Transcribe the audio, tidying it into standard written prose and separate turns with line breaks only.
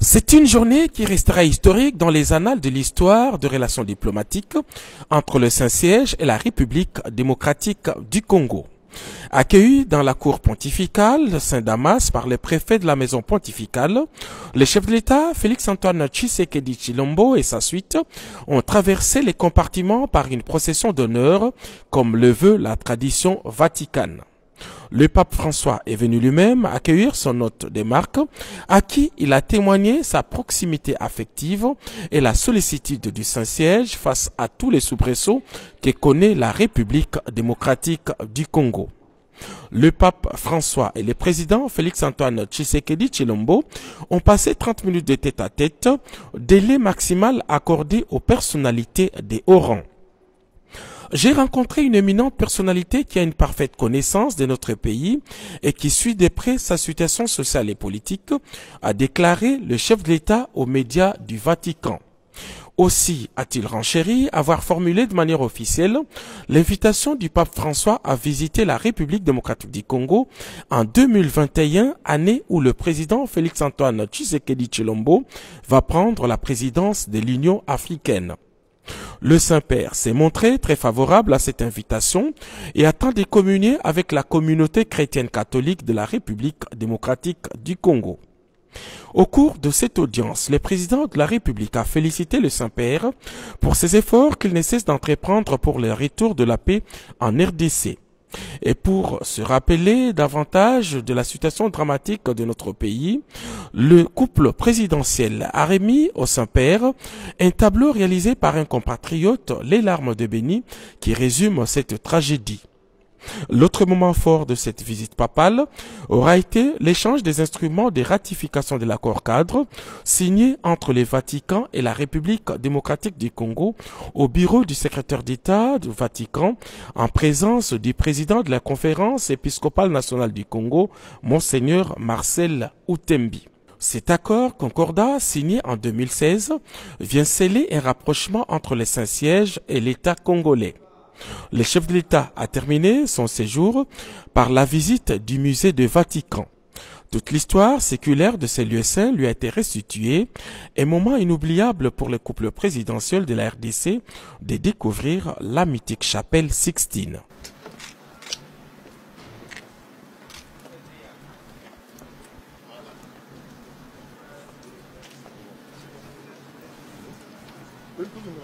C'est une journée qui restera historique dans les annales de l'histoire de relations diplomatiques entre le Saint-Siège et la République démocratique du Congo. Accueilli dans la cour pontificale Saint-Damas par le préfet de la maison pontificale, le chef de l'État, Félix-Antoine Tshisekedi Tshilombo et sa suite ont traversé les compartiments par une procession d'honneur comme le veut la tradition vaticane. Le pape François est venu lui-même accueillir son hôte des marques, à qui il a témoigné sa proximité affective et la sollicitude du Saint-Siège face à tous les soubresauts que connaît la République démocratique du Congo. Le pape François et le président Félix-Antoine Tshisekedi Tshilombo ont passé 30 minutes de tête-à-tête, délai maximal accordé aux personnalités des hauts rangs. J'ai rencontré une éminente personnalité qui a une parfaite connaissance de notre pays et qui suit de près sa situation sociale et politique, a déclaré le chef de l'État aux médias du Vatican. Aussi a-t-il renchéri avoir formulé de manière officielle l'invitation du pape François à visiter la République démocratique du Congo en 2021, année où le président Félix-Antoine Tshisekedi Tshilombo va prendre la présidence de l'Union africaine. Le Saint-Père s'est montré très favorable à cette invitation et attend de communier avec la communauté chrétienne catholique de la République démocratique du Congo. Au cours de cette audience, le président de la République a félicité le Saint-Père pour ses efforts qu'il ne cesse d'entreprendre pour le retour de la paix en RDC. Et pour se rappeler davantage de la situation dramatique de notre pays, le couple présidentiel a remis au Saint-Père un tableau réalisé par un compatriote, Les larmes de Béni, qui résume cette tragédie. L'autre moment fort de cette visite papale aura été l'échange des instruments de ratification de l'accord cadre signé entre le Vatican et la République démocratique du Congo au bureau du secrétaire d'État du Vatican en présence du président de la conférence épiscopale nationale du Congo, Monseigneur Marcel Outembi. Cet accord concordat signé en 2016 vient sceller un rapprochement entre le Saint-Siège et l'État congolais. Le chef de l'État a terminé son séjour par la visite du musée du Vatican. Toute l'histoire séculaire de ces lieux saints lui a été restituée, un moment inoubliable pour le couple présidentiel de la RDC de découvrir la mythique chapelle Sixtine.